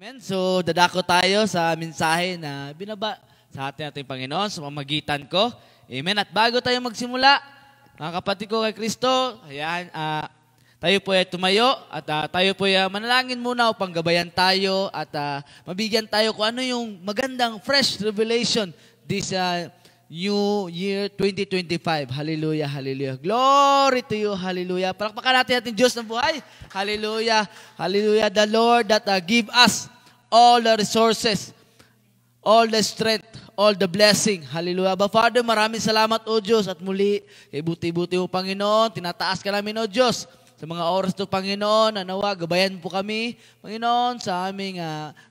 Amen. So, dadako tayo sa mensahe na binaba sa ating Panginoon sa pamamagitan ko. Amen. At bago tayo magsimula, mga kapatid ko kay Kristo, ayan, tayo po ay tumayo at tayo po ay manalangin muna upang gabayan tayo at mabigyan tayo kung ano yung magandang fresh revelation this New Year 2025. Hallelujah, hallelujah. Glory to you, hallelujah. Palakpakan natin ating Diyos ng buhay. Hallelujah, hallelujah. The Lord that give us all the resources, all the strength, all the blessing. Hallelujah. But Father, maraming salamat, O Diyos. At muli, buti-buti mo, Panginoon. Tinataas ka namin, O Diyos. Sa mga oras to, Panginoon, nawa, gabayan po kami, Panginoon, sa aming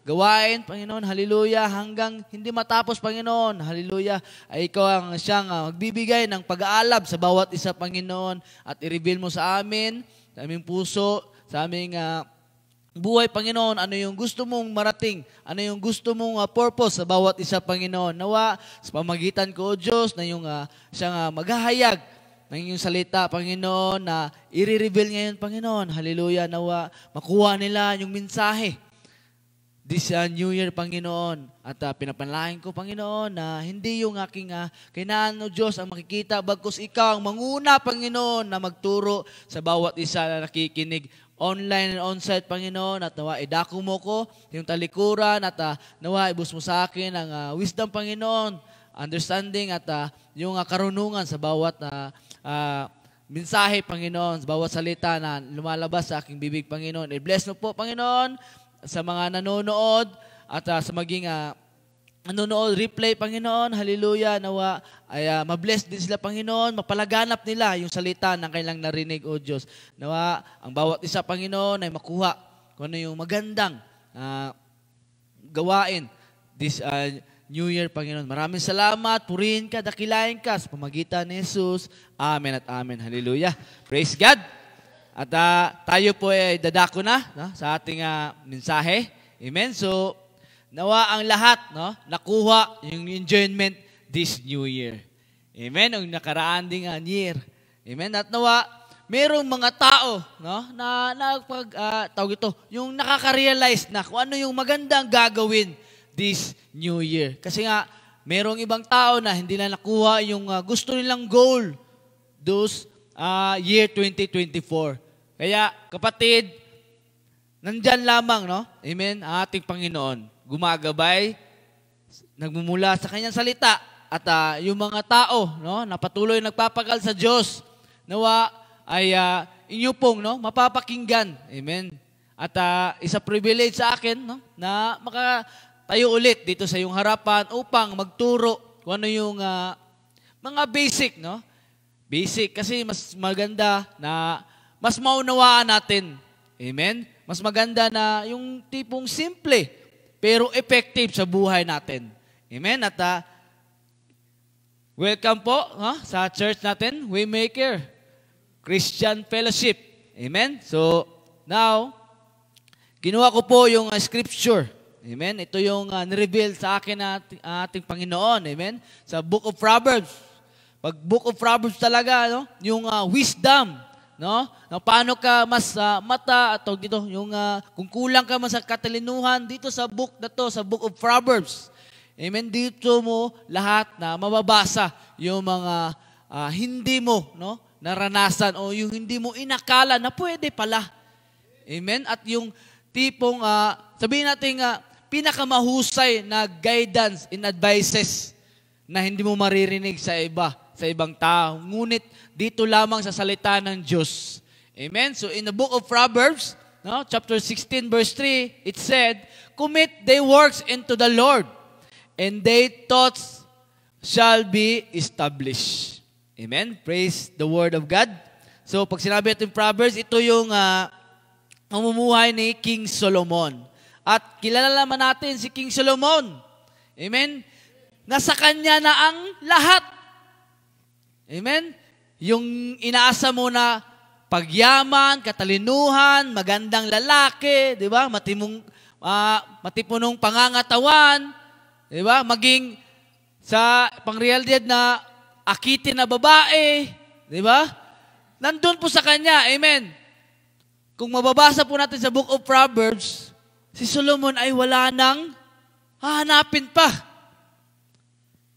gawain, Panginoon, hallelujah, hanggang hindi matapos, Panginoon, hallelujah, ay ikaw ang siyang magbibigay ng pag-aalab sa bawat isa, Panginoon, at i-reveal mo sa amin, sa aming puso, sa aming buhay, Panginoon, ano yung gusto mong marating, ano yung gusto mong purpose sa bawat isa, Panginoon. Nawa, sa pamagitan ko, O Diyos, na yung siyang maghahayag ng iyong salita, Panginoon, na i-reveal ngayon, Panginoon. Hallelujah, nawa, makuha nila yung mensahe this New Year, Panginoon. At pinapanalangin ko, Panginoon, na hindi yung aking kailangan, O Diyos, ang makikita, bagkus ikaw ang manguna, Panginoon, na magturo sa bawat isa na nakikinig online and on-site, Panginoon, at nawa, idako mo ko yung talikuran, at nawa, ibus mo sa akin ang wisdom, Panginoon, understanding, at yung karunungan sa bawat mensahe, Panginoon, sa bawat salita na lumalabas sa aking bibig, Panginoon. I-bless mo po, Panginoon, sa mga nanonood at sa maging nanonood, replay, Panginoon, hallelujah, nawa, ay mabless din sila, Panginoon, mapalaganap nila yung salita na kailang narinig, O Diyos. Nawa, ang bawat isa, Panginoon, ay makuha kung ano yung magandang gawain this New Year, Panginoon. Maraming salamat, purihin ka, dakilain ka sa pamagitan ni Jesus. Amen at amen. Hallelujah. Praise God. At tayo po ay dadako na sa ating mensahe. Amen. So, nawa ang lahat nakuha yung enjoyment this New Year. Amen. Ang nakaraan ding year. Amen. At nawa, merong mga tao na tawag ito, yung nakaka-realize na kung ano yung magandang gagawin this New Year. Kasi nga, merong ibang tao na hindi na nakuha yung gusto nilang goal this year 2024. Kaya, kapatid, nandyan lamang, Amen, ang ating Panginoon. Gumagabay, nagmumula sa kanyang salita, at yung mga tao, na patuloy nagpapagal sa Diyos, nawa ay inyo pong, mapapakinggan. Amen. At isa privilege sa akin, na tayo ulit dito sa iyong harapan upang magturo kung ano yung mga basic, Basic kasi mas maganda na mas maunawaan natin. Amen? Mas maganda na yung tipong simple pero effective sa buhay natin. Amen? At welcome po sa church natin, Waymaker Christian Fellowship. Amen? So, now, kinuha ko po yung scripture. Amen? Ito yung nireveal sa akin na ating Panginoon. Amen? Sa Book of Proverbs. Pag Book of Proverbs talaga, yung wisdom, na paano ka mas mata, atau dito, yung kung kulang ka mas sa katalinuhan, dito sa book na to, sa Book of Proverbs. Amen? Dito mo lahat na mababasa yung mga hindi mo naranasan o yung hindi mo inakala na pwede pala. Amen? At yung tipong, sabihin natin pinakamahusay na guidance and advices na hindi mo maririnig sa ibang tao. Ngunit dito lamang sa salita ng Diyos. Amen? So in the book of Proverbs, chapter 16 verse 3, it said, "Commit thy works into the Lord, and thy thoughts shall be established." Amen? Praise the word of God. So pag sinabi natin Proverbs, ito yung mamumuhay ni King Solomon. At kilala naman natin si King Solomon. Amen? Nasa kanya na ang lahat. Amen? Yung inaasa mo na pagyaman, katalinuhan, magandang lalaki, di ba? Matipunong pangangatawan, di ba? Maging sa pangrealidad na akitin na babae, di ba? Nandun po sa kanya. Amen? Kung mababasa po natin sa Book of Proverbs, si Solomon ay wala nang hahanapin pa.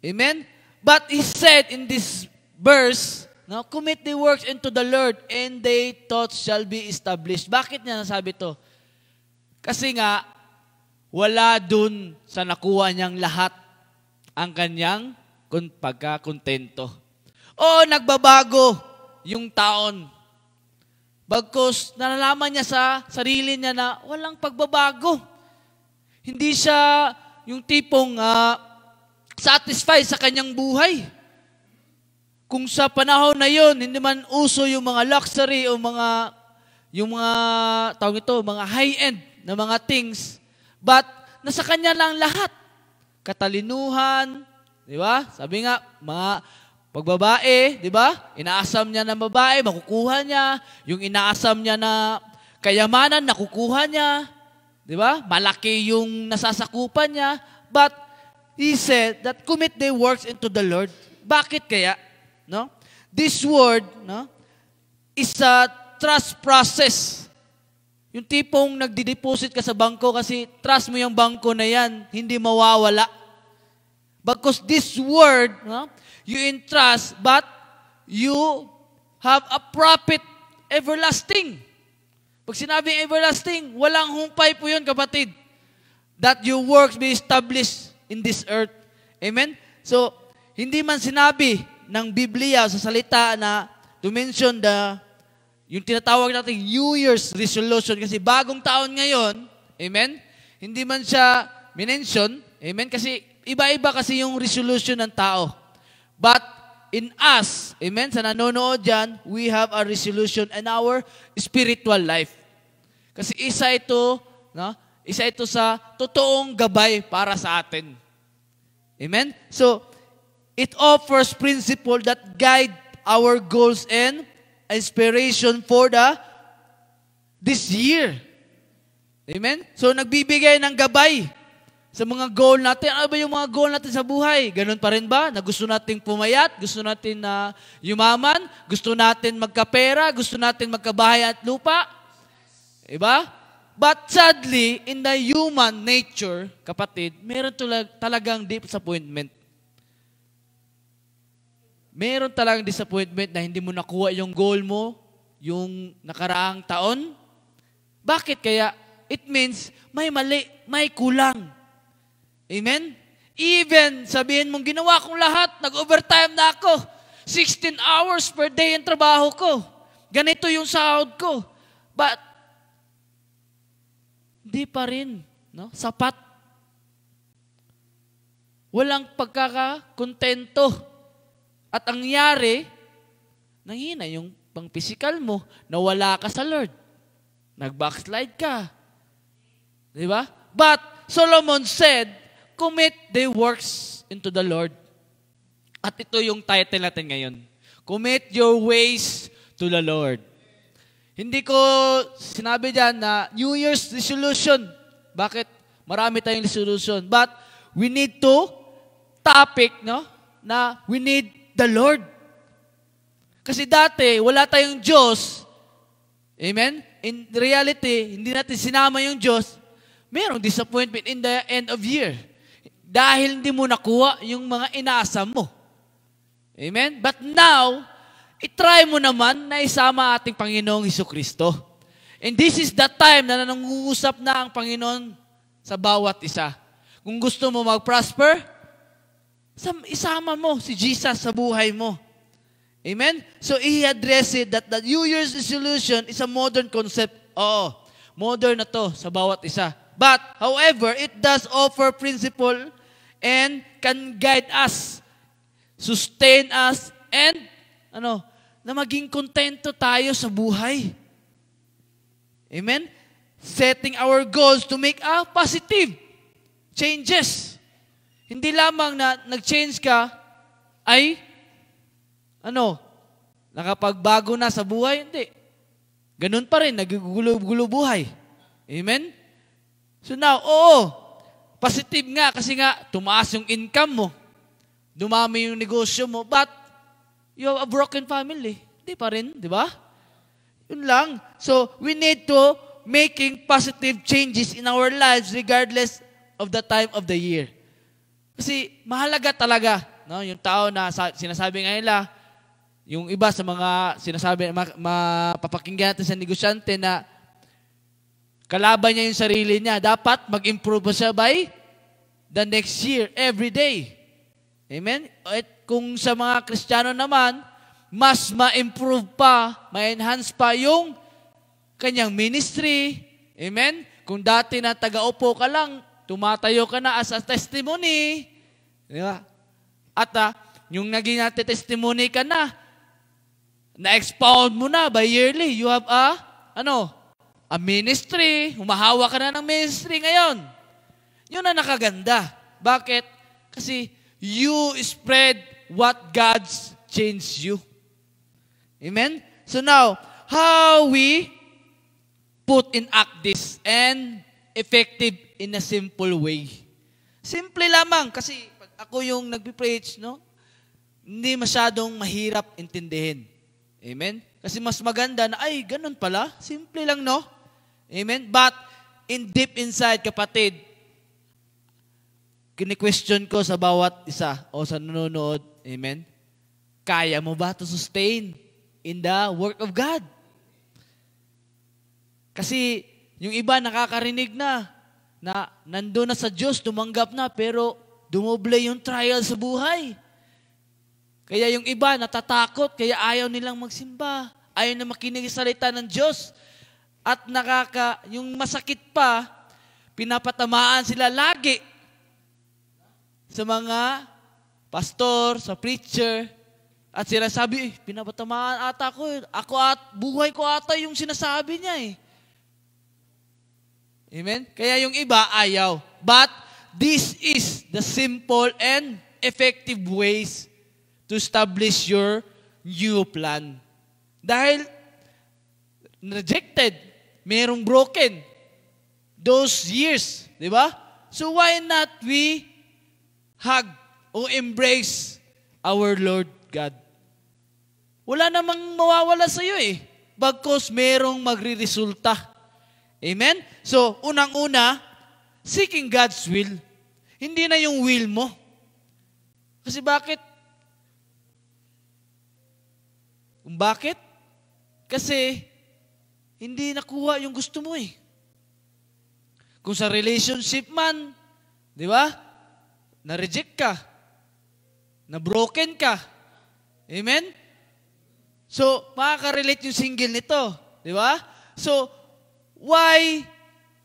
Amen? But he said in this verse, no, commit the works into the Lord and their thoughts shall be established. Bakit niya nasabi to? Kasi nga, wala dun sa nakuha niyang lahat ang kanyang pagkakontento. O nagbabago yung taon. Bagkus nalalaman niya sa sarili niya na walang pagbabago. Hindi siya yung tipong satisfied sa kanyang buhay. Kung sa panahon na yon hindi man uso yung mga luxury o mga high-end na mga things, but nasa kanya lang lahat. Katalinuhan, di ba? Sabi nga, mga pagbabae, di ba? Inaasam niya ng babae, makukuha niya. Yung inaasam niya na kayamanan, nakukuha niya. Di ba? Malaki yung nasasakupan niya. But he said that commit their works into the Lord. Bakit kaya? No? This word, no, is a trust process. Yung tipong nagdi-deposit ka sa bangko kasi trust mo yung bangko na yan, hindi mawawala. Because this word, no, you entrust, but you have a profit everlasting. Pag sinabing everlasting, walang humpay po yun, kapatid. That your works be established in this earth. Amen? So, hindi man sinabi ng Biblia sa salita na to mention yung tinatawag natin New Year's resolution kasi bagong taon ngayon, amen? Hindi man siya minention, amen? Kasi iba-iba kasi yung resolution ng tao. But in us, amen, sa nanonood dyan, we have a resolution in our spiritual life. Kasi isa ito sa totoong gabay para sa atin. Amen? So, it offers principle that guide our goals and inspiration for this year. Amen? So, nagbibigay ng gabay sa mga goal natin. Ano ba yung mga goal natin sa buhay? Ganun pa rin ba? Na gusto natin pumayat? Gusto natin na yumaman? Gusto natin magkapera? Gusto natin magkabahay at lupa? Diba? But sadly, in the human nature, kapatid, meron talagang disappointment. Meron talagang disappointment na hindi mo nakuha yung goal mo, yung nakaraang taon. Bakit kaya? It means may mali, may kulang. Amen? Even sabihin mong ginawa kong lahat, nag-overtime na ako. 16 hours per day ang trabaho ko. Ganito yung sahod ko. But, di pa rin, no? Sapat. Walang pagkakakontento. At ang nangyari, nanghina yung pang-physical mo, nawala ka sa Lord. Nag-backslide ka. Di ba? But Solomon said, commit the works into the Lord. At ito yung title natin ngayon. Commit your ways to the Lord. Hindi ko sinabi dyan na New Year's resolution. Bakit? Marami tayong resolution. But we need to topic, no? Na we need the Lord. Kasi dati, wala tayong Diyos. Amen? In reality, hindi natin sinama yung Diyos. Merong disappointment in the end of year. Dahil hindi mo nakuha yung mga inaasam mo. Amen? But now, itry mo naman na isama ating Panginoong Hesukristo. And this is the time na nangungusap na ang Panginoon sa bawat isa. Kung gusto mo mag-prosper, isama mo si Jesus sa buhay mo. Amen? So, he addressed it that the New Year's resolution is a modern concept. Oo, modern na to sa bawat isa. But, however, it does offer principle and can guide us, sustain us, and na maging kontento tayo sa buhay. Amen? Setting our goals to make a positive changes. Hindi lamang na nag-change ka ay nakapagbago na sa buhay. Hindi. Ganun pa rin, nagugulo buhay. Amen? So now, positive nga kasi nga tumaas yung income mo. Dumami yung negosyo mo, but you have a broken family. Hindi pa rin, di ba? Yun lang. So, we need to making positive changes in our lives regardless of the time of the year. Kasi mahalaga talaga, no? Yung tao na sinasabi nga nila, yung iba sa mga sinasabi, mapapakinggan natin sa negosyante na kalaban niya yung sarili niya. Dapat mag-improve siya by the next year, every day. Amen? At kung sa mga Kristiyano naman, mas ma-improve pa, ma-enhance pa yung kanyang ministry. Amen? Kung dati na taga-upo ka lang, tumatayo ka na as a testimony. Di ba? At yung naging natin testimony ka na-expound mo na by yearly. You have a ministry. Humahawa ka na ng ministry ngayon. Yun ang nakaganda. Bakit? Kasi you spread what God's changed you. Amen? So now, how we put in act this and effective in a simple way. Simple lamang kasi pag ako yung nagpi-preach, no? Hindi masyadong mahirap intindihin. Amen? Kasi mas maganda na, ay, ganun pala. Simple lang, no? Amen? But, in deep inside, kapatid, kini-question ko sa bawat isa o sa nanonood, amen? Kaya mo ba to sustain in the work of God? Kasi, yung iba nakakarinig na nandun na sa Diyos, tumanggap na, pero dumoble yung trial sa buhay. Kaya yung iba natatakot, kaya ayaw nilang magsimba. Ayaw na makinig sa salita ng Diyos. At yung masakit pa, pinapatamaan sila lagi sa mga pastor, sa preacher, at sila sabi, pinapatamaan ata ko. Buhay ko ata yung sinasabi niya eh. Amen? Kaya yung iba ayaw. But this is the simple and effective ways to establish your new plan. Dahil rejected, merong broken those years, di ba? So why not we hug o embrace our Lord God? Wala namang mawawala sa iyo eh. Bagkus merong magriresulta. Amen? So, unang-una, seeking God's will. Hindi na yung will mo. Kasi bakit? Kung bakit? Kasi hindi nakuha yung gusto mo eh. Kung sa relationship man, di ba? Na-reject ka. Na-broken ka. Amen? So, makaka-relate yung single nito. Di ba? So, why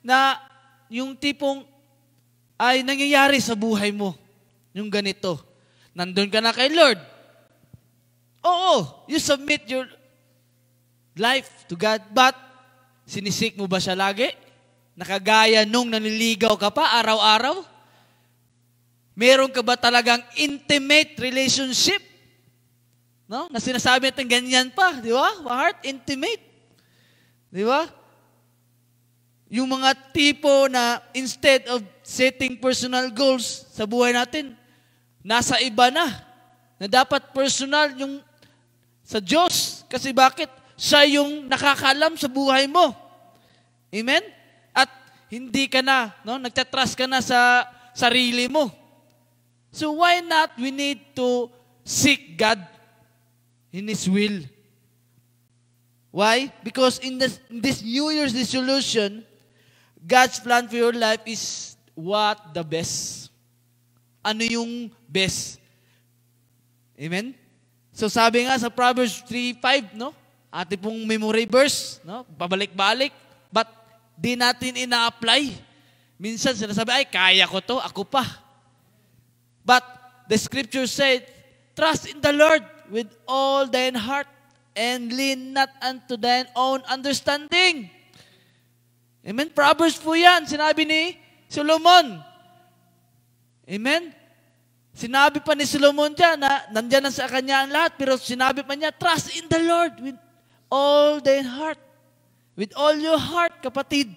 na yung tipong ay nangyayari sa buhay mo? Yung ganito. Nandun ka na kay Lord. Oo, you submit your life to God, but sinisik mo ba siya lagi? Nakagaya nung naniligaw ka pa araw-araw? Meron ka ba talagang intimate relationship? No? Na sinasabi natin ganyan pa, di ba? Heart intimate. Di ba? Yung mga tipo na instead of setting personal goals sa buhay natin, nasa iba na dapat personal yung sa Diyos. Kasi bakit? Siya yung nakakalam sa buhay mo. Amen? At hindi ka na, no? Nagtatrust ka na sa sarili mo. So why not we need to seek God in His will? Why? Because in this New Year's resolution, God's plan for your life is what the best. Ano yung best? Amen? So sabi nga sa Proverbs 3:5, no? Ate pong memory verse, no? Pabalik-balik, but di natin ina-apply. Minsan sinasabi, ay kaya ko to, ako pa. But the scripture said, trust in the Lord with all thine heart and lean not unto thine own understanding. Amen? Proverbs po yan. Sinabi ni Solomon. Amen? Sinabi pa ni Solomon dyan na nandyan na sa kanya ang lahat, pero sinabi pa niya, trust in the Lord with all thine heart. With all your heart, kapatid.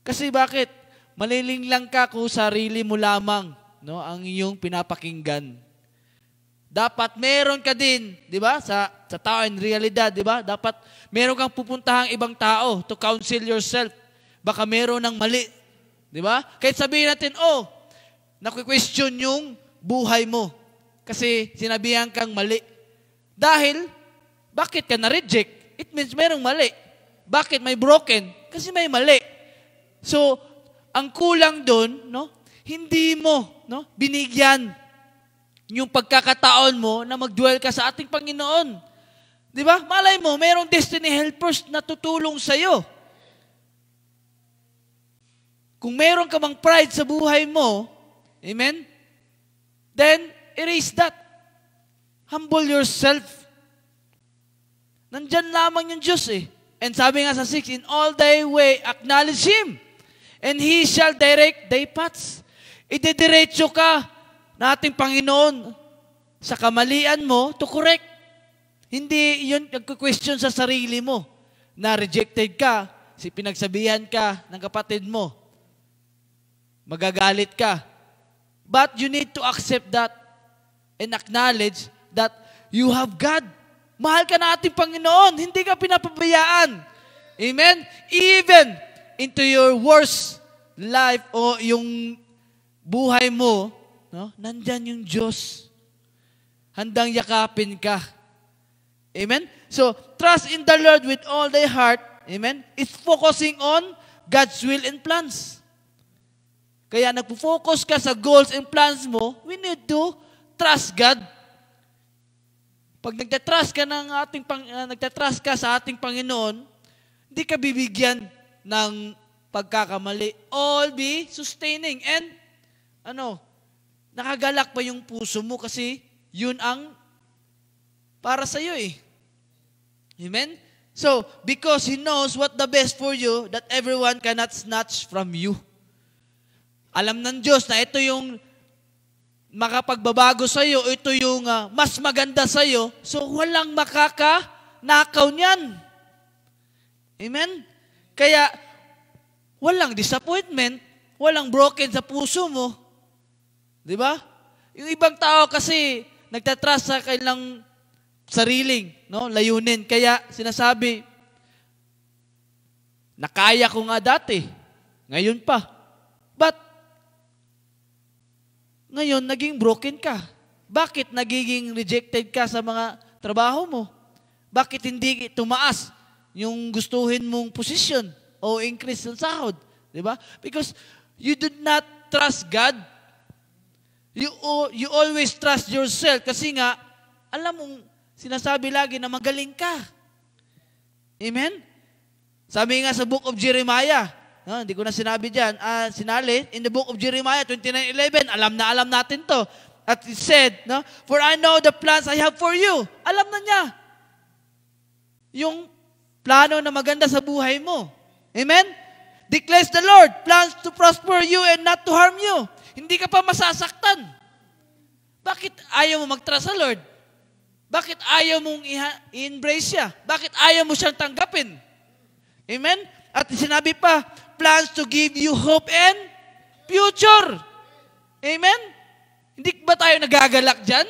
Kasi bakit? Malilinglang ka kung sarili mo lamang, no, ang iyong pinapakinggan. Dapat meron ka din, di ba? Sa tao in realidad, di ba? Dapat meron kang pupuntahang ibang tao to counsel yourself. Baka meron ng mali. Di ba? Kahit sabihin natin, naku-question yung buhay mo. Kasi sinabihan kang mali. Dahil, bakit ka na-reject? It means merong mali. Bakit may broken? Kasi may mali. So, ang kulang doon, no? Hindi mo, no? Binigyan yung pagkakataon mo na mag-dwell ka sa ating Panginoon. Di ba? Malay mo, mayroong destiny helpers na tutulong sa'yo. Kung meron ka mang pride sa buhay mo, amen? Then, erase that. Humble yourself. Nandyan lamang yung Diyos eh. And sabi nga sa 6, in all thy way, acknowledge Him, and He shall direct thy paths. Idediretso ka na ating Panginoon sa kamalian mo to correct. Hindi yun nagko-question sa sarili mo na rejected ka, pinagsabihan ka ng kapatid mo, magagalit ka. But you need to accept that and acknowledge that you have God. Mahal ka na ating Panginoon. Hindi ka pinapabayaan. Amen? Even into your worst life o yung buhay mo, no? Nandyan yung Diyos. Handang yakapin ka. Amen? So, trust in the Lord with all thy heart. Amen? It's focusing on God's will and plans. Kaya nagpo-focus ka sa goals and plans mo, we need to trust God. Pag nagtatrust ka sa ating Panginoon, hindi ka bibigyan ng pagkakamali. All be sustaining. And, nakagalak pa yung puso mo kasi yun ang para sa iyo eh. Amen? So, because He knows what the best for you, that everyone cannot snatch from you. Alam ng Diyos na ito yung makapagbabago sa iyo, ito yung mas maganda sa iyo, so walang makakanakaw niyan. Amen? Kaya, walang disappointment, walang broken sa puso mo. Di ba? Yung ibang tao kasi nagtatrust sa kanilang sariling, no, layunin. Kaya sinasabi, nakaya ko nga dati, ngayon pa. But, ngayon, naging broken ka. Bakit nagiging rejected ka sa mga trabaho mo? Bakit hindi tumaas yung gustuhin mong posisyon o increase ng sahod? Di ba? Because you did not trust God. You always trust yourself kasi nga, alam mong sinasabi lagi na magaling ka. Amen? Sabi nga sa book of Jeremiah, hindi ko na sinabi dyan, sinali, in the book of Jeremiah 29:11, alam natin to. At it said, for I know the plans I have for you. Alam na niya. Yung plano na maganda sa buhay mo. Amen? Declares the Lord, plans to prosper you and not to harm you. Hindi ka pa masasaktan. Bakit ayaw mo mag-trust sa Lord? Bakit ayaw mong i-embrace siya? Bakit ayaw mo siyang tanggapin? Amen? At sinabi pa, plans to give you hope and future. Amen? Hindi ba tayo nagagalak dyan?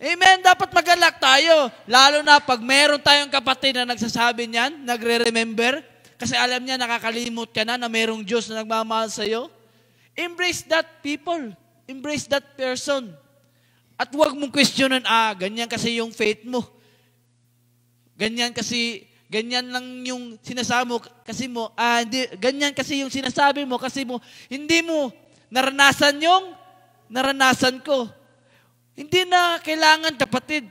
Amen? Dapat magalak tayo. Lalo na pag meron tayong kapatid na nagsasabi niyan, nagre-remember, kasi alam niya, nakakalimot ka na merong Diyos na nagmamahal sa'yo. Embrace that people. Embrace that person. At huwag mong questionan, ganyan kasi yung faith mo. Ganyan lang yung sinasabi mo, ganyan kasi yung sinasabi mo, kasi hindi mo naranasan yung naranasan ko. Hindi na kailangan kapatid.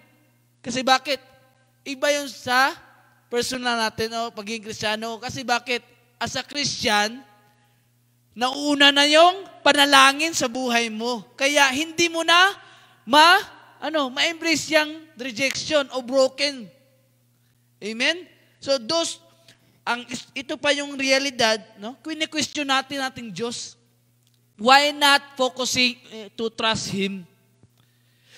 Kasi bakit? Iba yung sa personal natin, pagiging Kristiyano. Kasi bakit? As a Christian, nauna na yung panalangin sa buhay mo. Kaya hindi mo na ma-embrace yung rejection o broken. Amen? So ito pa yung realidad, Kine-question natin ating Diyos. Why not focusing to trust Him?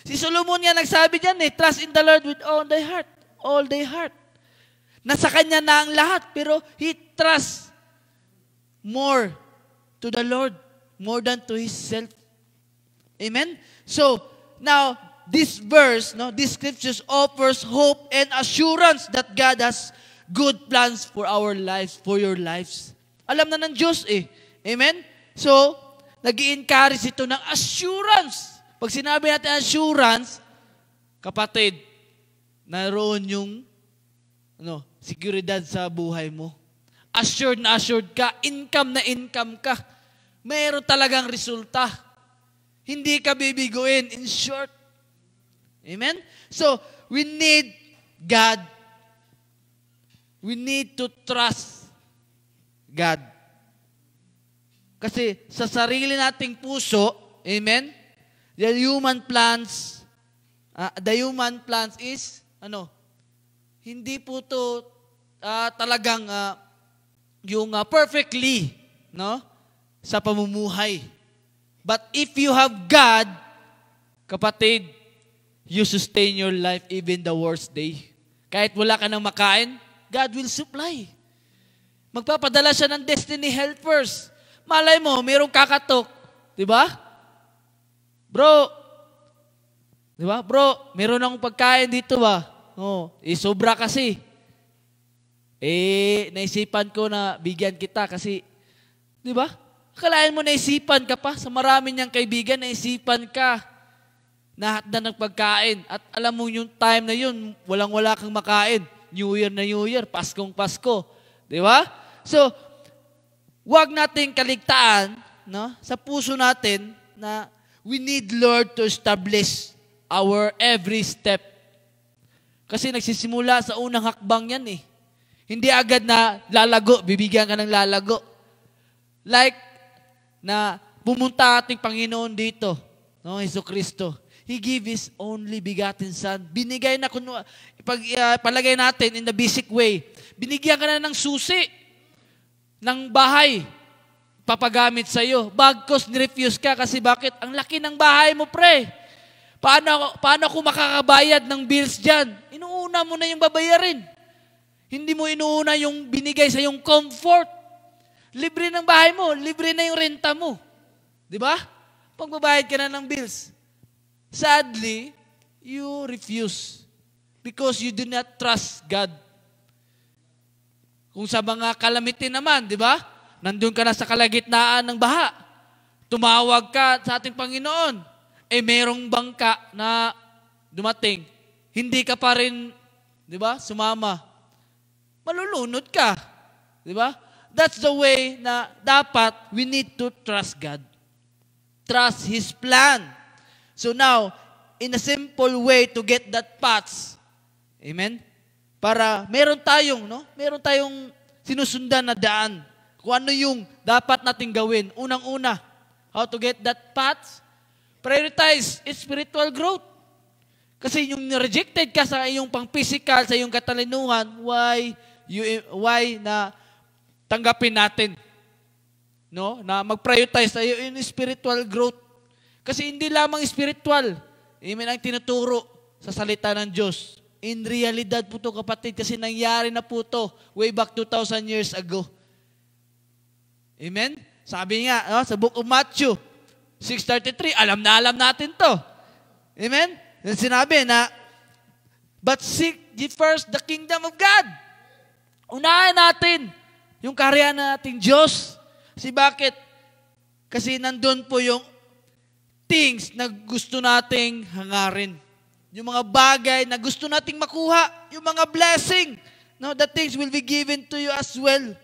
Si Solomon nga nagsabi diyan, trust in the Lord with all thy heart. All thy heart. Nasa Kanya na ang lahat, pero he trusts more to the Lord, more than to himself. Amen? So, now, this verse, no, this scriptures offers hope and assurance that God has good plans for our lives, for your lives. Alam na ng Diyos eh. Amen? So, nag-i-encourage ito ng assurance. Pag sinabi natin assurance, kapatid, naroon yung seguridad sa buhay mo. Assured na assured ka, income na income ka. Mayroon talagang resulta. Hindi ka bibiguin, in short. Amen? So, we need God. We need to trust God. Kasi sa sarili nating puso, amen, the human plans is, hindi po to talagang yung perfectly, no, sa pamumuhay. But if you have God, kapatid, you sustain your life even the worst day. Kahit wala ka nang makain, God will supply. Magpapadala siya ng destiny helpers. Malay mo, mayroong kakatok. Diba? Bro, meron akong pagkain dito ba? Sobra kasi. Naisipan ko na bigyan kita kasi, diba? Akalain mo naisipan ka pa, sa marami niyang kaibigan, naisipan ka na hatdan ng pagkain. At alam mo yung time na yun, walang-wala kang makain. New Year na New Year, Paskong Pasko. Di ba? So, wag nating kaligtaan, no, sa puso natin na we need Lord to establish our every step. Kasi nagsisimula sa unang hakbang yan eh. Hindi agad na lalago, bibigyan ka ng lalago. Like, na pumunta ating Panginoon dito, no, Jesucristo. He gave His only begotten Son. Binigay na, palagay natin in the basic way, binigyan ka na ng susi, ng bahay, papagamit sa'yo. Bagkos, nirefuse ka kasi bakit? Ang laki ng bahay mo, pre. Paano ako makakabayad ng bills dyan? Inuuna mo na yung babayarin. Hindi mo inuuna yung binigay sa yung comfort. Libre ng bahay mo, libre na yung renta mo. Di ba? Pagbabayad ka na ng bills. Sadly, you refuse because you do not trust God. Kung sa mga calamity naman, di ba? Nandun ka na sa kalagitnaan ng baha. Tumawag ka sa ating Panginoon. Merong bangka na dumating. Hindi ka pa rin, di ba, sumama. Malulunod ka. Di ba? That's the way na dapat we need to trust God. Trust His plan. So now, in a simple way to get that path, amen? Para meron tayong sinusundan na daan. Kung ano yung dapat nating gawin. Unang-una, how to get that path? Prioritize spiritual growth. Kasi yung rejected ka sa iyong pang-physical, sa iyong katalinuhan, why na tanggapin natin, no, na mag-prioritize tayo in spiritual growth. Kasi hindi lamang spiritual, amen, ang tinuturo sa salita ng Diyos. In realidad po to, kapatid, kasi nangyari na po to way back 2,000 years ago. Amen? Sabi nga, no, sa book of Matthew 6:33, alam natin to. Amen? Sinabi na, but seek ye first the kingdom of God. Unahin natin yung kaharian nating Diyos. Kasi bakit? Kasi nandun po yung things na gusto nating hangarin. Yung mga bagay na gusto nating makuha. Yung mga blessing. No, the things will be given to you as well.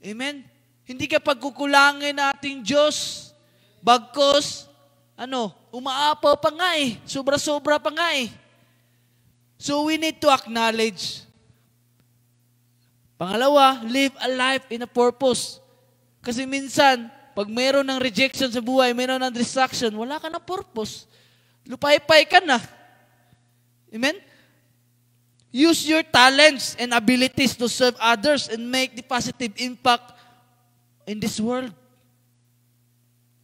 Amen? Hindi ka pagkukulangin nating Diyos. Bagkos, umaapaw pa nga eh. Sobra-sobra pa nga eh. So we need to acknowledge. Pangalawa, live a life in a purpose. Kasi minsan, pag mayroon ng rejection sa buhay, mayroon ng distraction, wala ka ng purpose. Lupay-pay ka na. Amen? Use your talents and abilities to serve others and make the positive impact in this world.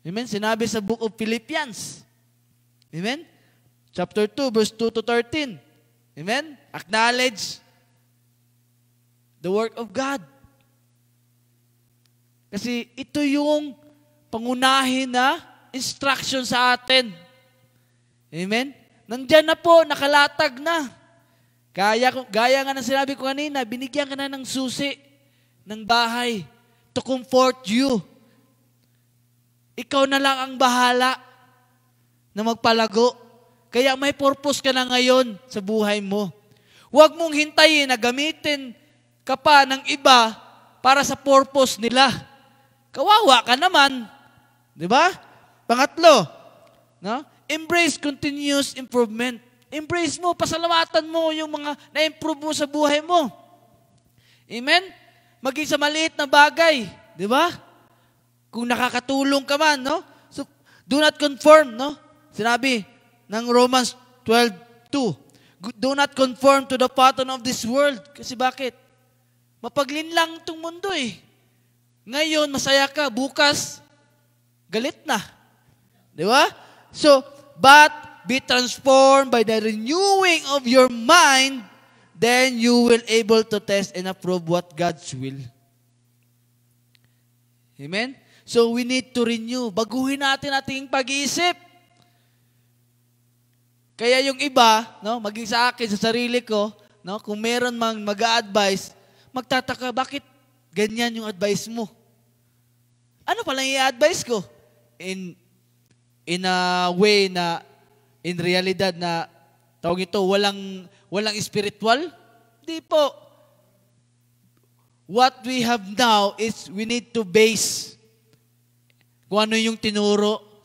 Amen? Sinabi sa book of Philippians. Amen? Chapter 2, verse 2 to 13. Amen? Acknowledge the work of God. Kasi ito yung pangunahin na instruction sa atin. Amen? Nandyan na po, nakalatag na. Gaya nga ng sinabi ko kanina, binigyan ka na ng susi ng bahay to comfort you. Ikaw na lang ang bahala na magpalago. Kaya may purpose ka na ngayon sa buhay mo. Huwag mong hintayin na gamitin ka pa ng iba para sa purpose nila. Kawawa ka naman. Di ba? Pangatlo, no? Embrace continuous improvement. Embrace mo, pasalamatan mo yung mga na-improve mo sa buhay mo. Amen? Maging sa maliit na bagay. Di ba? Kung nakakatulong ka man, no? So, do not conform, no? Sinabi ng Romans 12:2. Do not conform to the pattern of this world. Kasi bakit? Mapaglinlang itong mundo eh. Ngayon, masaya ka. Bukas, galit na. Di ba? So, but be transformed by the renewing of your mind, then you will able to test and approve what God's will. Amen? So, we need to renew. Baguhin natin ating pag-iisip. Kaya yung iba, no, maging sa akin, sa sarili ko, no, kung meron mang mag-a-advise, magtataka, bakit ganyan yung advice mo? Ano palang i-advise ko? In a way na, in realidad na, tawag ito, walang spiritual? Di po. What we have now is we need to base kung ano yung tinuro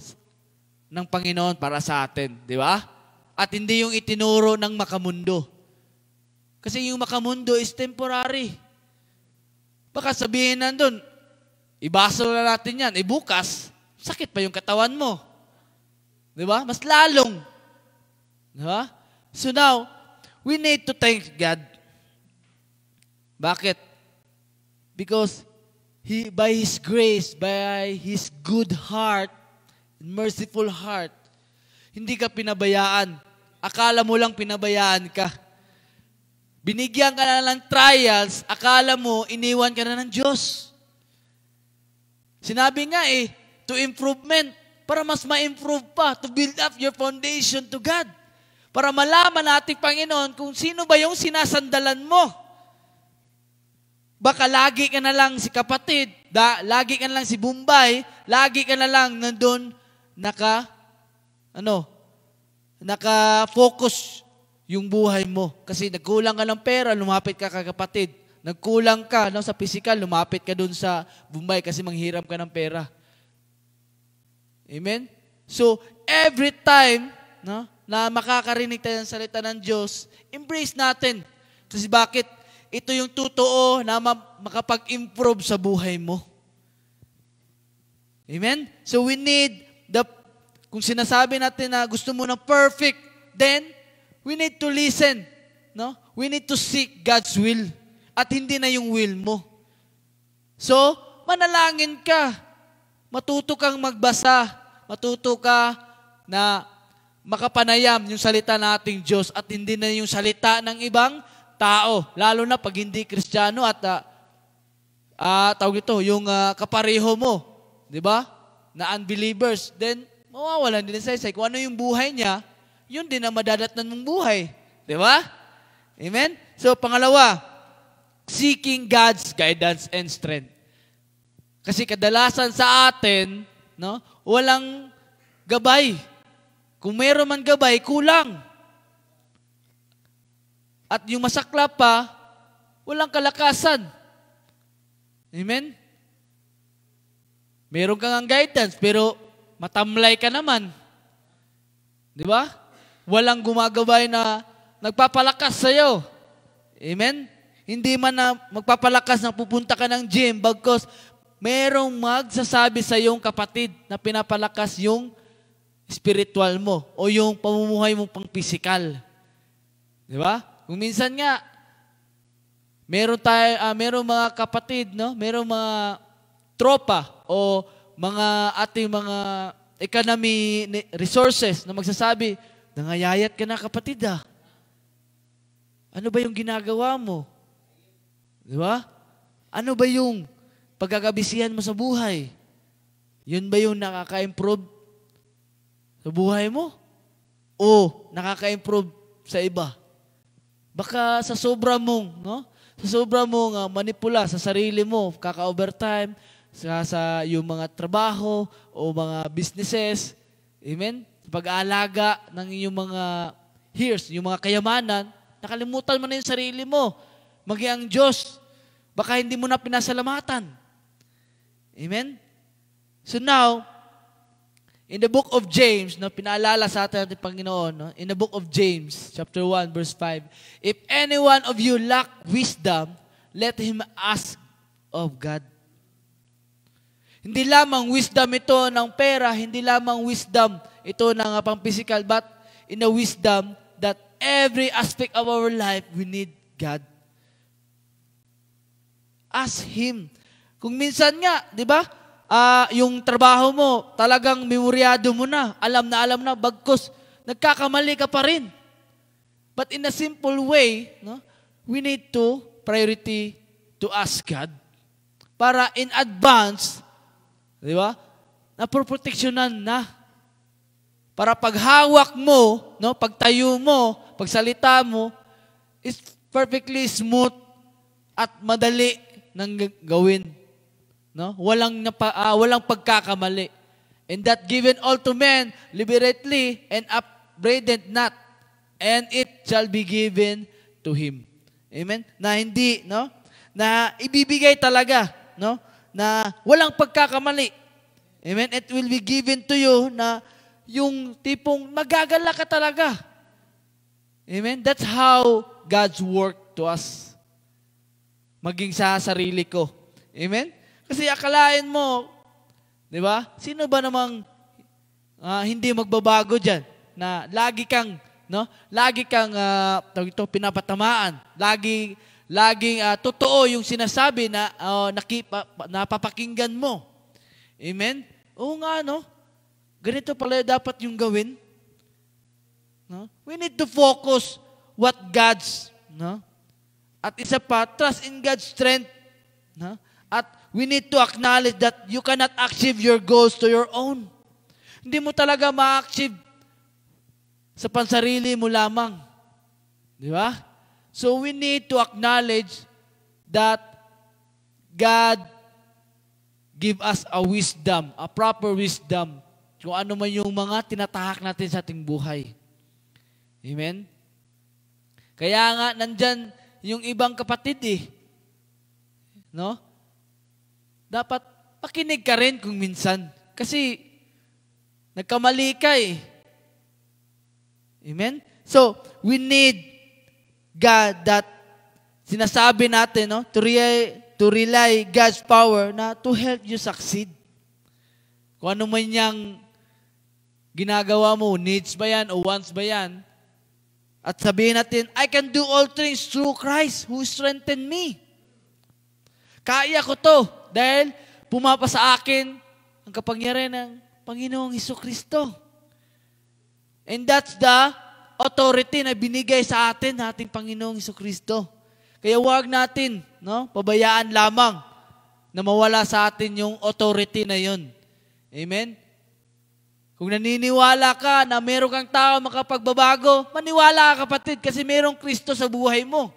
ng Panginoon para sa atin. Di ba? At hindi yung itinuro ng makamundo. Kasi yung makamundo is temporary. Baka sabihin nandun, ibasa na natin yan. Bukas, sakit pa yung katawan mo. Di ba? Mas lalong. Di ba? So now, we need to thank God. Bakit? Because by His grace, by His good heart, merciful heart, hindi ka pinabayaan. Akala mo lang pinabayaan ka. Binigyan ka na ng trials, akala mo iniwan ka na ng Diyos. Sinabi nga to improvement, para mas ma-improve pa, to build up your foundation to God. Para malaman natin, Panginoon, kung sino ba yung sinasandalan mo. Baka lagi ka na lang si kapatid, lagi ka na lang si Bombay, lagi ka na lang nandun naka-focus yung buhay mo. Kasi nagkulang ka ng pera, lumapit ka kapatid. Nagkulang ka sa physical, lumapit ka dun sa Bombay kasi manghiram ka ng pera. Amen? So, every time na makakarinig tayo ng salita ng Diyos, embrace natin. Kasi bakit? Ito yung totoo na makapag-improve sa buhay mo. Amen? So, we need kung sinasabi natin na gusto mo ng perfect, then we need to listen. No? We need to seek God's will. At hindi na yung will mo. So, manalangin ka. Matuto kang magbasa. Matuto ka na makapanayam yung salita nating Diyos at hindi na yung salita ng ibang tao. Lalo na pag hindi Kristiyano at tawag ito, yung kapareho mo. Di ba? Na unbelievers. Then, mawawalan din sa isay. Kung ano yung buhay niya, yun din ang madadatnan mong buhay. Di ba? Amen? So, pangalawa, seeking God's guidance and strength. Kasi kadalasan sa atin, walang gabay. Kung mayroon man gabay, kulang. At yung masaklap pa, walang kalakasan. Amen? Meron kang guidance, pero matamlay ka naman. Di ba? Walang gumagabay na nagpapalakas sa'yo. Amen? Hindi man na magpapalakas na pupunta ka ng gym, bagkos merong magsasabi sa iyong kapatid na pinapalakas yung spiritual mo o yung pamumuhay mo pang physical. Di ba? Kung minsan nga, merong mga kapatid, merong mga tropa o mga ating mga economy resources na magsasabi, nangayayat ka na kapatid Ano ba yung ginagawa mo? Di ba? Ano ba yung pagkakabisihan mo sa buhay? Yun ba yung nakaka-improve sa buhay mo? o nakaka-improve sa iba. Baka sa sobra mong, no? Sa sobra mong manipula sa sarili mo, kaka-overtime, sa yung mga trabaho o mga businesses, amen? Pag-aalaga ng iyong mga years, yung mga kayamanan, nakalimutan mo na yung sarili mo. Maging ang Diyos, baka hindi mo na pinasalamatan. Amen? So now, in the book of James, no, pinaalala sa atin ng Panginoon, no, in the book of James, chapter 1, verse 5, if any one of you lack wisdom, let him ask of God. Hindi lamang wisdom ito ng pera, hindi lamang wisdom ito ng pang-physical, but in a wisdom that every aspect of our life, we need God. Ask Him. Kung minsan nga, di ba, yung trabaho mo, talagang memoryado mo na, alam na, bagkus, nagkakamali ka pa rin. But in a simple way, no, we need to priority to ask God para in advance, di ba, naproproteksyonan na. Para paghawak mo, no, pagtayo mo, pagsalita mo, is perfectly smooth at madali nang gawin. No? Walang pagkakamali. And that given all to men liberately and upbraided not, and it shall be given to him. Amen? Na hindi, no? Na ibibigay talaga, no? Na walang pagkakamali. Amen? It will be given to you na yung tipong magagala ka talaga. Amen? That's how God's work to us. Maging sa sarili ko. Amen? Kasi akalain mo, di ba? Sino ba namang hindi magbabago diyan na lagi kang, no? Lagi kang pinapatamaan. Laging totoo yung sinasabi na napapakinggan mo. Amen? Oo nga, no? Ganito pala dapat yung gawin. No? We need to focus what God's, no? At isa pa, trust in God's strength. No? At we need to acknowledge that you cannot achieve your goals to your own. Hindi mo talaga ma-achieve sa pansarili mo lamang. Di ba? So we need to acknowledge that God give us a wisdom, a proper wisdom, kung ano man yung mga tinatahak natin sa ating buhay. Amen? Kaya nga, nandyan yung ibang kapatid no? Dapat pakinig ka rin kung minsan. Kasi, nagkamali ka Amen? So, we need God that sinasabi natin, no? To rely God's power na to help you succeed. Kung ano man yung ginagawa mo, needs ba yan o wants ba yan? At sabihin natin, I can do all things through Christ who strengthened me. Kaya ko to dahil pumapa sa akin ang kapangyarihan ng Panginoong Hesukristo. And that's the authority na binigay sa atin ng ating Panginoong Hesukristo. Kaya huwag natin, no, pabayaan lamang na mawala sa atin yung authority na yun. Amen? Kung naniniwala ka na meron kang tao makapagbabago, maniwala ka, kapatid, kasi merong Kristo sa buhay mo.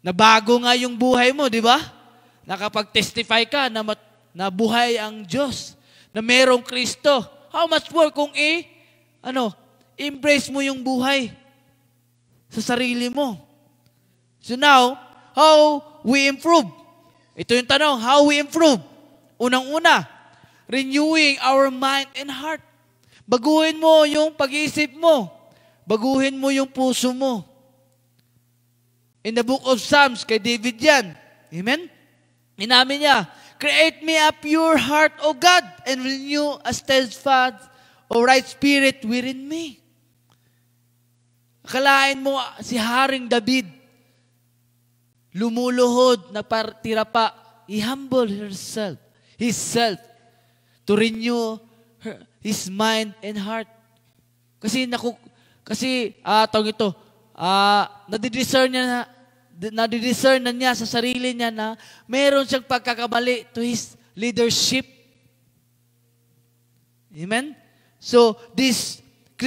Nabago nga yung buhay mo, di ba? Nakapag-testify ka na buhay ang Diyos, na merong Kristo. How much more kung embrace mo yung buhay sa sarili mo. So now, how we improve? Ito yung tanong, how we improve? Unang-una, renewing our mind and heart. Baguhin mo yung pag-iisip mo. Baguhin mo yung puso mo. In the book of Psalms, kay David yan. Amen? Inamin niya, create me a pure heart, O God, and renew a steadfast or right spirit within me. Akalain mo si Haring David, lumuluhod na tira pa, he humbled himself to renew his mind and heart. Kasi nadidiscern na niya sa sarili niya na mayroon siyang pagkakamali to his leadership. Amen? So, this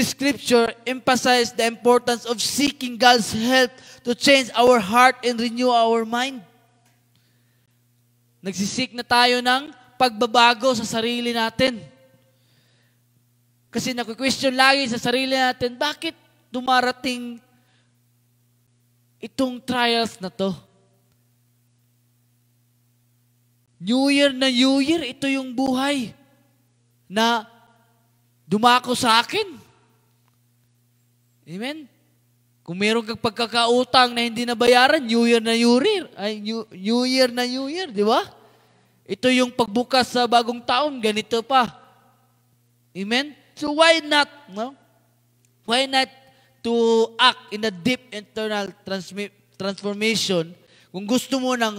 Scripture emphasize the importance of seeking God's help to change our heart and renew our mind. Nagsisik na tayo ng pagbabago sa sarili natin. Kasi naku-question lagi sa sarili natin, bakit dumarating itong trials na to? New Year na New Year, ito yung buhay na dumako sa akin. Amen? Kung meron kang pagkakautang na hindi nabayaran, New Year na New Year. Ay, New Year na New Year, di ba? Ito yung pagbukas sa bagong taon, ganito pa. Amen? So why not, no? Why not to act in a deep internal transformation? Kung gusto mo ng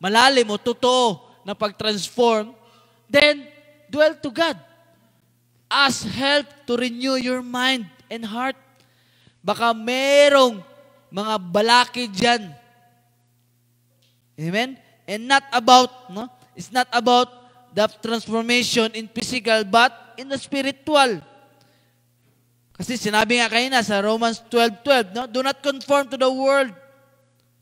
malalim o totoo na pag-transform, then dwell to God. Ask help to renew your mind and heart. Baka merong mga balaki dyan. Amen? And not about, no? It's not about the transformation in physical but in the spiritual. Kasi sinabi nga kanina sa Romans 12:12, no? Do not conform to the world,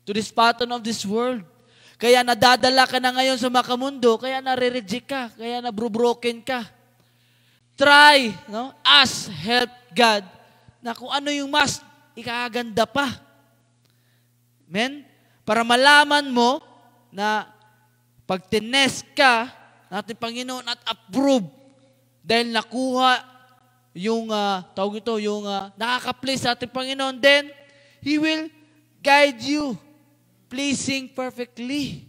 to this pattern of this world. Kaya nadadala ka na ngayon sa makamundo, kaya nare-reject ka, kaya nabro-broken ka. Try, no? Ask help God na kung ano yung mas ikaganda pa. Amen? Para malaman mo na pag tinest ka natin Panginoon at approve dahil nakuha yung tawag ito, yung nakaka-please sa ating Panginoon, then He will guide you pleasing perfectly.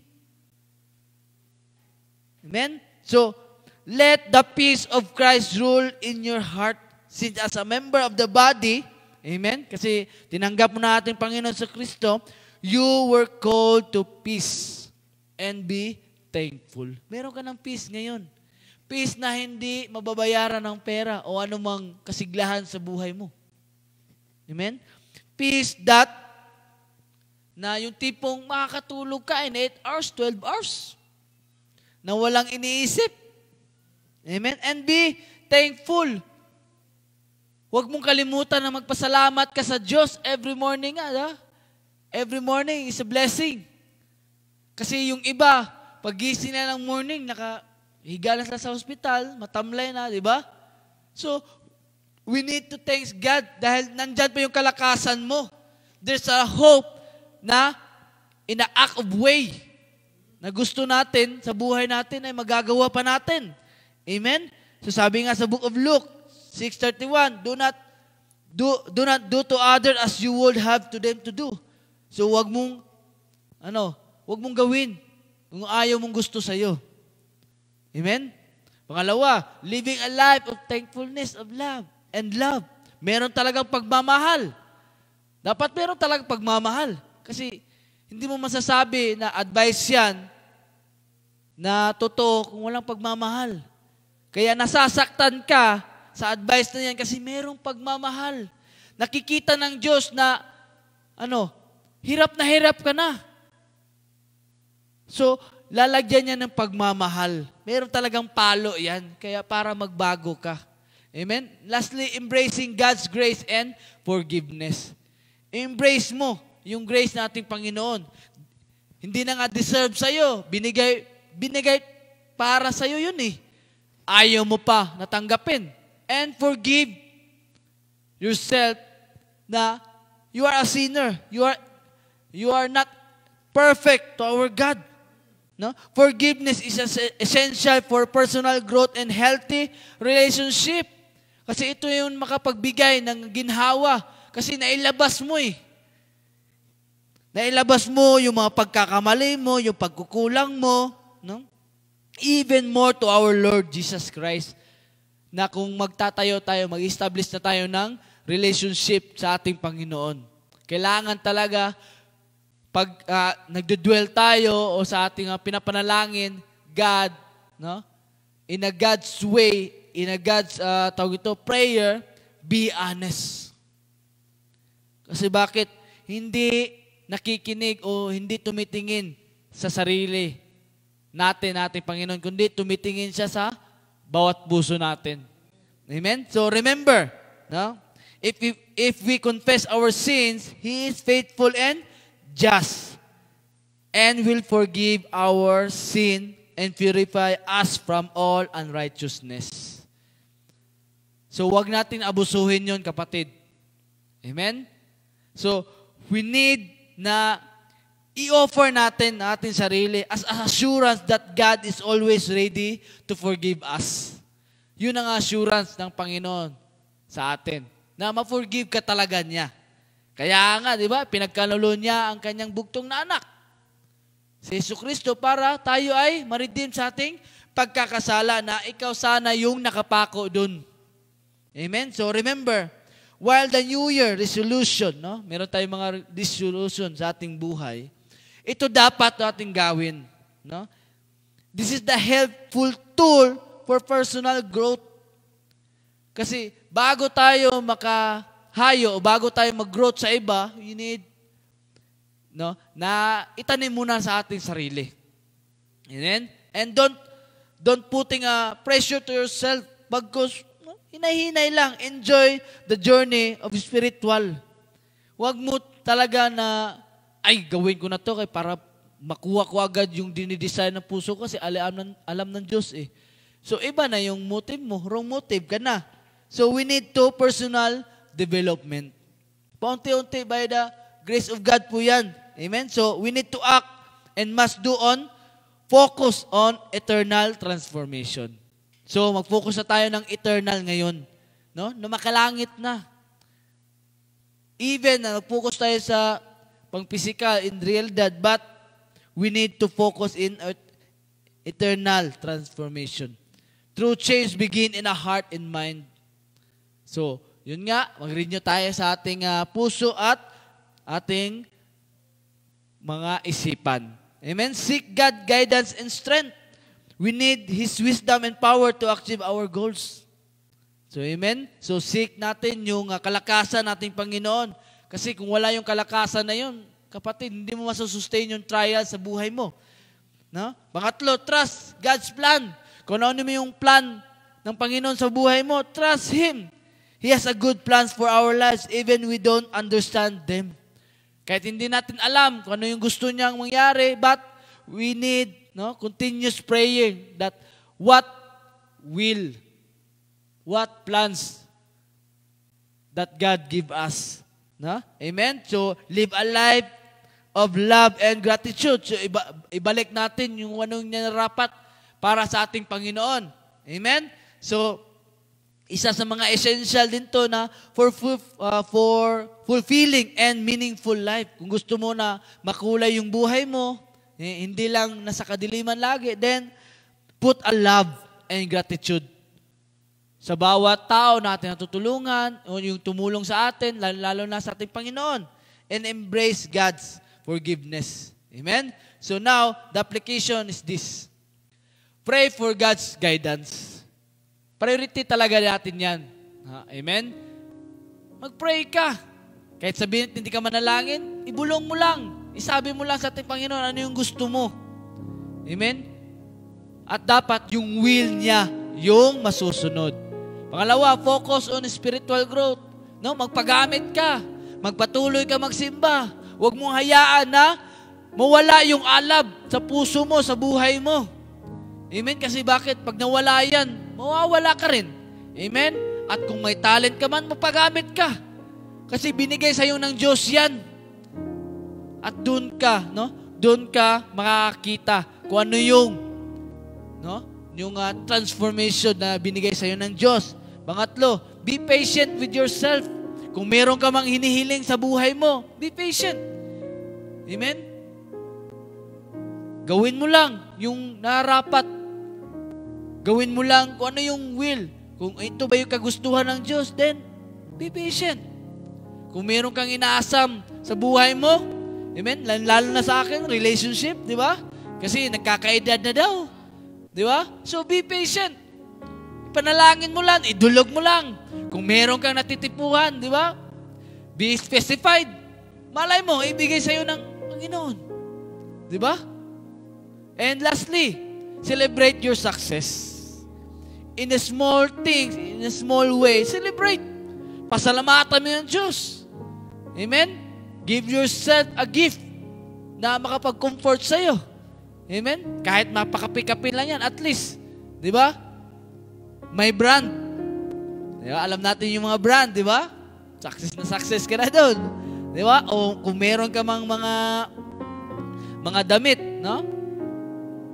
Amen? So, let the peace of Christ rule in your heart. Since as a member of the body, amen? Kasi tinanggap mo na ating Panginoon sa Kristo, you were called to peace and be thankful. Meron ka ng peace ngayon. Peace na hindi mababayaran ng pera o anumang kasiglahan sa buhay mo. Amen? Peace that na yung tipong makakatulog ka in 8 hours, 12 hours na walang iniisip. Amen? And be thankful. Huwag mong kalimutan na magpasalamat ka sa Diyos every morning. Every morning is a blessing. Kasi yung iba, pag-gising na ng morning, nakahiga na sila sa hospital, matamlay na, di ba? So, we need to thank God dahil nandyan pa yung kalakasan mo. There's a hope na in a act of way na gusto natin sa buhay natin ay magagawa pa natin. Amen? So sabi nga sa book of Luke 6:31, do not do to others as you would have to them to do. So wag mong gawin kung ayaw mong gusto sa iyo. Amen? Pangalawa, living a life of thankfulness, of love and love. Meron talagang pagmamahal. Dapat meron talagang pagmamahal. Kasi hindi mo masasabi na advice yan na totoo kung walang pagmamahal. Kaya nasasaktan ka sa advice na yan kasi merong pagmamahal. Nakikita ng Diyos na, hirap ka na. So, lalagyan niya ng pagmamahal. Meron talagang palo yan. Kaya para magbago ka. Amen? Lastly, embracing God's grace and forgiveness. Embrace mo yung grace nating Panginoon. Hindi na nga deserve sa'yo. Binigay para sa'yo yun eh. Ayaw mo pa natanggapin. And forgive yourself na you are a sinner. You are not perfect to our God. No? Forgiveness is essential for personal growth and healthy relationship. Kasi ito yung makapagbigay ng ginhawa. Kasi nailabas mo eh. Nailabas mo yung mga pagkakamali mo, yung pagkukulang mo. No? Even more to our Lord Jesus Christ. Na kung magtatayo tayo, mag-establish na tayo ng relationship sa ating Panginoon. Kailangan talaga pag nagdudwell tayo o sa ating pinapanalangin, God, no? In a God's way, in a God's prayer, be honest. Kasi bakit hindi nakikinig o hindi tumitingin sa sarili natin, Panginoon, kundi tumitingin siya sa bawat puso natin. Amen? So remember, no? If we confess our sins, He is faithful and just and will forgive our sin and purify us from all unrighteousness. So, wag natin abusuhin yon, kapatid. Amen? So, we need na i-offer natin sarili as assurance that God is always ready to forgive us. Yun ang assurance ng Panginoon sa atin, na ma-forgive ka talaga niya. Kaya nga, di ba, pinagkanulo niya ang kanyang bugtong na anak, si Jesucristo, para tayo ay ma-redeem sa ating pagkakasala, na ikaw sana yung nakapako dun. Amen? So remember, while the New Year resolution, no? Meron tayong mga resolution sa ating buhay, ito dapat ating gawin. No? This is the helpful tool for personal growth. Kasi bago tayo makahayo, bago tayo mag-growth sa iba, you need na itanim muna sa ating sarili. Amen? And don't putting a pressure to yourself, bagkus hinay-hinay lang. Enjoy the journey of spiritual. Huwag mo talaga na, ay, gawin ko na to para makuha ko agad yung dinidesign ng puso ko kasi alam ng Diyos eh. So, iba na yung motive mo. Wrong motive ka na. So, we need to personal development. Paunti-unti by the grace of God po yan. Amen? So, we need to act and must do focus on eternal transformation. So, mag-focus na tayo ng eternal ngayon. No? Na makalangit na. Even na mag-focus tayo sa pang-physical in realidad, but we need to focus in eternal transformation. True change begin in a heart and mind. So, yun nga, mag-renew tayo sa ating puso at ating mga isipan. Amen? Seek God guidance and strength. We need His wisdom and power to achieve our goals. So, amen? So, seek natin yung kalakasan nating Panginoon. Kasi kung wala yung kalakasan na yun, kapatid, hindi mo masusustain yung trial sa buhay mo. No? Pangatlo, trust God's plan. Kung ano mo yung plan ng Panginoon sa buhay mo, trust Him. He has a good plans for our lives even we don't understand them. Kahit hindi natin alam kung ano yung gusto niyang mangyari, but we need continuous praying that what plans that God give us. No? Amen? So, live a life of love and gratitude. So, ibalik natin yung anong narapat para sa ating Panginoon. Amen? So, isa sa mga essential din to na for fulfilling and meaningful life. Kung gusto mo na makulay yung buhay mo, hindi lang nasa kadiliman lagi, then put a love and gratitude sa bawat tao natin natutulungan, o yung tumulong sa atin, lalo na sa ating Panginoon. And embrace God's forgiveness. Amen? So now, the application is this. Pray for God's guidance. Priority talaga natin yan. Amen? Mag-pray ka. Kahit sabihin hindi ka manalangin, ibulong mo lang. Isabi mo lang sa ating Panginoon ano yung gusto mo. Amen? At dapat yung will niya yung masusunod. Pangalawa, focus on spiritual growth. No, magpagamit ka. Magpatuloy ka magsimba. Huwag mong hayaan na mawala yung alab sa puso mo, sa buhay mo. Amen? Kasi bakit? Pag nawala yan, mawawala ka rin. Amen? At kung may talent ka man, magpagamit ka. Kasi binigay sa'yo ng Diyos yan. At doon ka, doon ka makakita kung ano yung transformation na binigay sa'yo ng Diyos. Pangatlo, be patient with yourself. Kung meron ka mang hinihiling sa buhay mo, be patient. Amen? Gawin mo lang yung narapat. Gawin mo lang kung ano yung will. Kung ito ba yung kagustuhan ng Diyos, then be patient. Kung meron kang inaasam sa buhay mo, amen? Lalo na sa akin, relationship, di ba? Kasi nagkakaedad na daw. Di ba? So be patient. Ipanalangin mo lang, idulog mo lang. Kung meron kang natitipuhan, di ba? Be specified. Malay mo, ibigay sa'yo ng Panginoon. Di ba? And lastly, celebrate your success. In a small things, in a small way, celebrate. pasalamatan mo yung Diyos. Amen? Give yourself a gift na makapag-comfort sa'yo. Amen? Kahit mapakapi-kapi lang yan, at least. Di ba? May brand. Di ba? Alam natin yung mga brand, di ba? Success na success ka na doon. Di ba? O kung meron ka mang mga damit, no?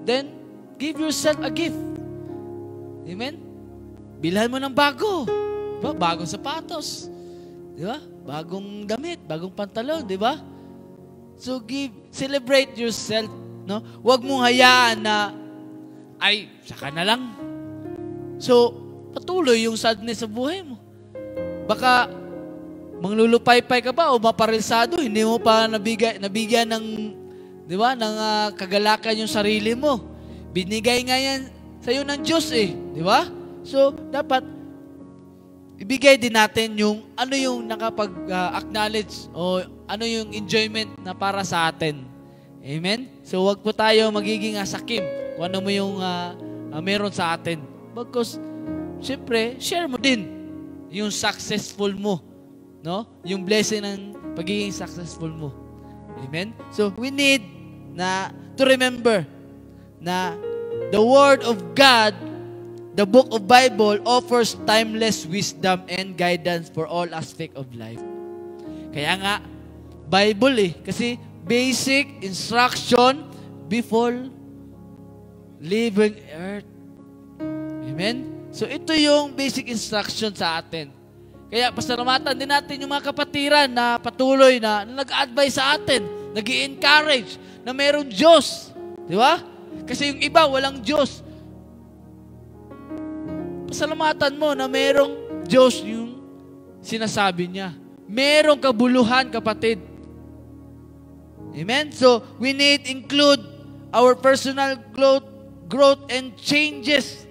Then, give yourself a gift. Amen? Bilhan mo ng bago. Di ba? Bagong sapatos. Di ba? Bagong damit, bagong pantalon, di ba? So, celebrate yourself, no? Huwag mong hayaan na, ay, saka na lang. So, patuloy yung sadness sa buhay mo. Baka, manglulupay-pay ka ba o maparilsado, hindi mo pa nabigyan ng, di ba, ng kagalakan yung sarili mo. Binigay nga yan sa'yo ng Diyos di ba? So, dapat, ibigay din natin yung ano yung nakapag-acknowledge o ano yung enjoyment na para sa atin. Amen? So, wag po tayo magiging sakim kung ano mo yung meron sa atin. Because, syempre, share mo din yung successful mo. No? Yung blessing ng pagiging successful mo. Amen? So, we need to remember na the Word of God, the book of Bible, offers timeless wisdom and guidance for all aspects of life. Kaya nga, Bible kasi basic instruction before leaving earth. Amen? So, ito yung basic instruction sa atin. Kaya pasalamatan din natin yung mga kapatiran na patuloy na nag-advise sa atin, nag-i-encourage na mayroong Diyos. Di ba? Kasi yung iba, walang Diyos. Pasalamatan mo na mayroong Diyos yung sinasabi niya. Mayroong kabuluhan, kapatid. Amen? So, we need include our personal growth and changes.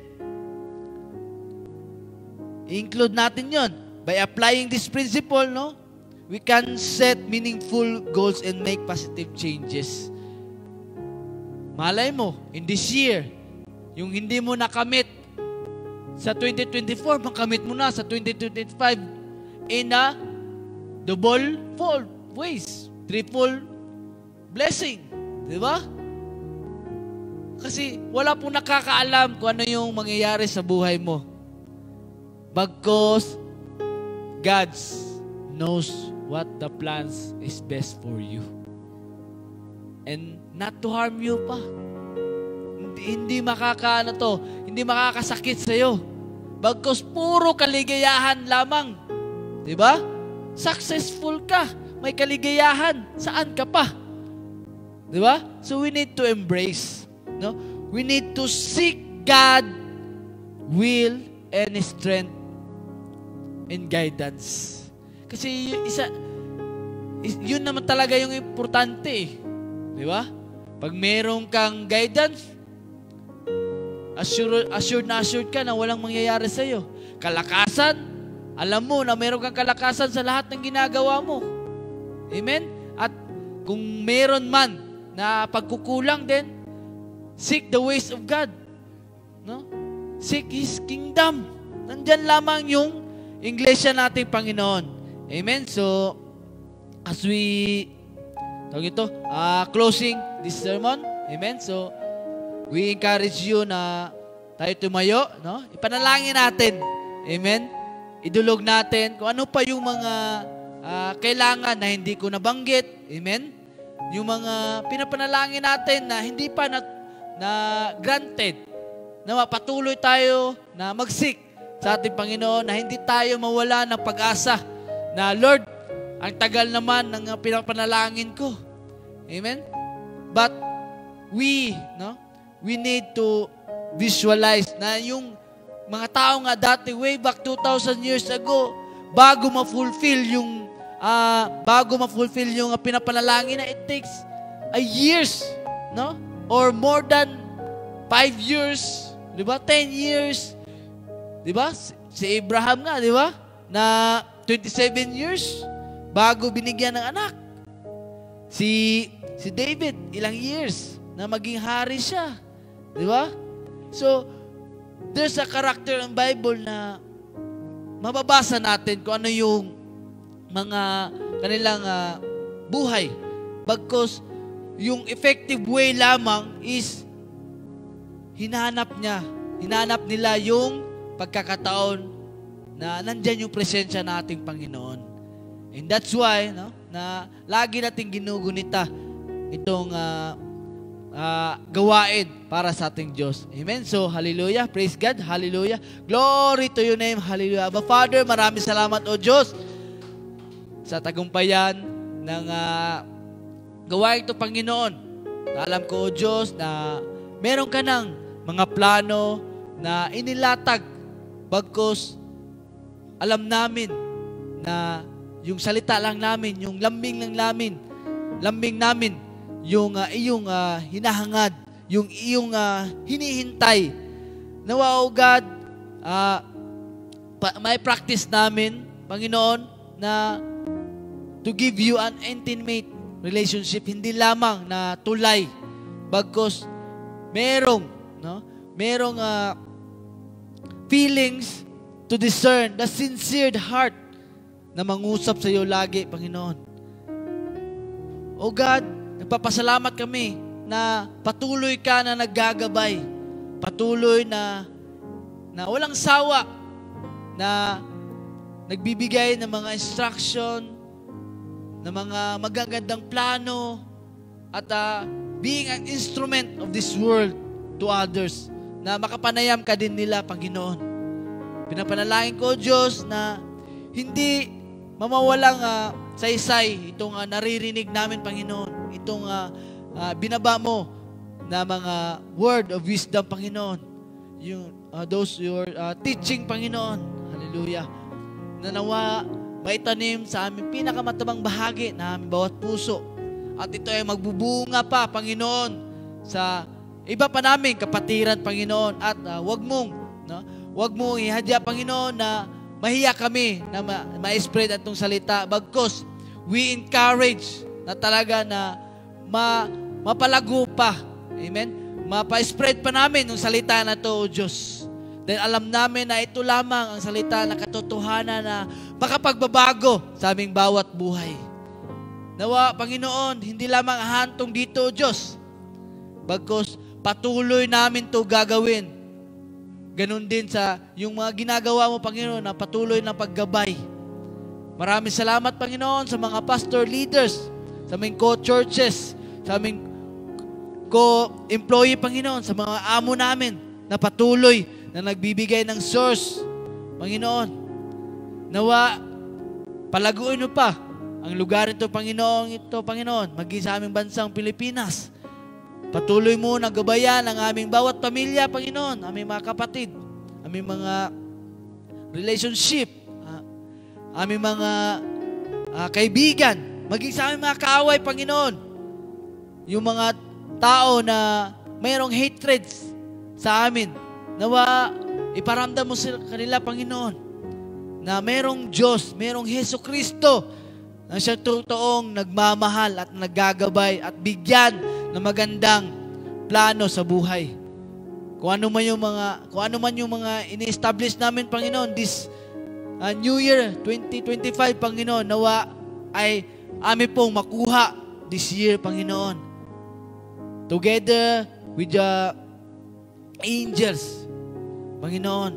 I-include natin yon. By applying this principle, no, we can set meaningful goals and make positive changes. Malay mo, in this year, yung hindi mo nakamit sa 2024, makamit mo na sa 2025 in a double-fold ways. Triple blessing. Di ba? Kasi wala pong nakakaalam kung ano yung mangyayari sa buhay mo. Bagkus, God knows what the plans is best for you. And not to harm you pa. Hindi makakasakit sa'yo. Bagkus puro kaligayahan lamang. Diba? Successful ka. May kaligayahan. Saan ka pa? Diba? So we need to embrace. No? We need to seek God, will, and strength and guidance. Kasi yun naman talaga yung importante Di ba? Pag meron kang guidance, assured ka na walang mangyayari sa'yo. Kalakasan, alam mo na meron kang kalakasan sa lahat ng ginagawa mo. Amen? At kung meron man na pagkukulang din, seek the ways of God. No? Seek His kingdom. Nandyan lamang yung Iglesia nating Panginoon. Amen? So, as we closing this sermon, amen? So, we encourage you na tayo tumayo, no? Ipanalangin natin. Amen? Idulog natin kung ano pa yung mga kailangan na hindi ko nabanggit. Amen? Yung mga pinapanalangin natin na hindi pa na granted, na mapatuloy tayo na mag-seek sa ating Panginoon, na hindi tayo mawala ng pag-asa na, Lord, ang tagal naman ng pinapanalangin ko. Amen? But we need to visualize na yung mga tao nga dati, way back 2,000 years ago, bago ma-fulfill yung pinapanalangin na it takes years, no? Or more than 5 years, di ba? 10 years, di ba? Si Abraham nga, di ba? Na 27 years bago binigyan ng anak. Si David, ilang years na maging hari siya. Di ba? So, there's a character in Bible na mababasa natin kung ano yung mga kanilang buhay. Bagkus yung effective way lamang is hinanap nila yung pagkakataon na nandyan yung presensya ng ating Panginoon. And that's why, na lagi nating ginugunita itong gawain para sa ating Diyos. Amen? So, hallelujah. Praise God. Hallelujah. Glory to your name. Hallelujah. But Father, maraming salamat, O Diyos, sa tagumpayan ng gawain ito, Panginoon. Alam ko, O Diyos, na meron ka ng mga plano na inilatag. Bagkus, alam namin na yung salita lang namin, yung lambing namin, yung iyong hinahangad, yung iyong hinihintay. Nawa, O God, may practice namin, Panginoon, na to give you an intimate relationship, hindi lamang na tulay, bagkus merong feelings to discern the sincere heart na mangusap sa iyo lagi, Panginoon. O God, nagpapasalamat kami na patuloy ka na naggagabay, patuloy na walang sawa, na nagbibigay ng mga instruction, ng mga magagandang plano, at being an instrument of this world to others, na makapanayam ka din nila, Panginoon. Pinapanalangin ko, Diyos, na hindi mamawalang saysay itong naririnig namin, Panginoon, itong binaba mo na mga word of wisdom, Panginoon, yung those your teaching, Panginoon. Hallelujah. Na nawa maitanim sa aming pinakamatabang bahagi na aming bawat puso. At ito ay magbubunga pa, Panginoon, sa iba pa namin kapatiran, Panginoon. At wag mong ihadya, Panginoon, na mahiya kami na ma-spread atong salita. Bagkus, we encourage na talaga na mapalago pa. Amen? Mapa-spread pa namin yung salita na to, O Diyos. Dahil alam namin na ito lamang ang salita na katotohanan na makapagbabago sa aming bawat buhay. Nawa, Panginoon, hindi lamang hantong dito, O Diyos. Bagkus, patuloy namin to gagawin. Ganun din sa yung mga ginagawa mo, Panginoon, na patuloy na paggabay. Maraming salamat, Panginoon, sa mga pastor leaders, sa aming co-churches, sa aming co-employee, Panginoon, sa mga amo namin na patuloy na nagbibigay ng source, Panginoon. Nawa, palaguin mo pa ang lugar ito, Panginoon, maging sa aming bansang Pilipinas. Patuloy mo na gabayan ang aming bawat pamilya, Panginoon, aming mga kapatid, aming mga relationship, aming mga kaibigan, maging sa aming mga kaaway, Panginoon. Yung mga tao na mayroong hatreds sa amin, nawa, iparamdam mo sa kanila, Panginoon, na merong Diyos, merong Hesus Kristo na siya totoong nagmamahal at naggagabay at bigyan ng magandang plano sa buhay. Kung ano man yung mga ini-establish namin, Panginoon, this New Year 2025, Panginoon, nawa ay amin pong makuha this year, Panginoon. Together with the angels, Panginoon,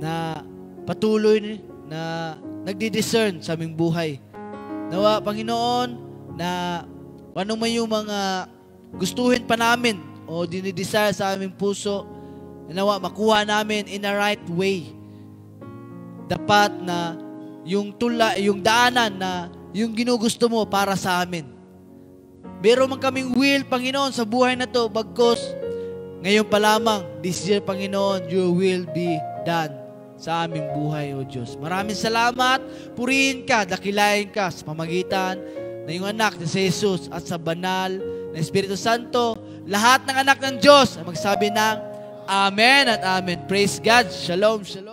na patuloy na nagdi-discern sa aming buhay. Nawa, Panginoon, na ano man yung mga gustuhin pa namin o dinidesire sa aming puso, nawa, makuha namin in a right way. Dapat na yung daanan na yung ginugusto mo para sa amin. Meron man kaming will, Panginoon, sa buhay na to, bagkus ngayon pa lamang, this year, Panginoon, your will be done sa aming buhay, O Diyos. Maraming salamat. Purihin ka, dakilain ka sa pamagitan na yung anak ni Jesus at sa banal na Espiritu Santo. Lahat ng anak ng Diyos ay magsabi ng Amen at Amen. Praise God. Shalom, shalom.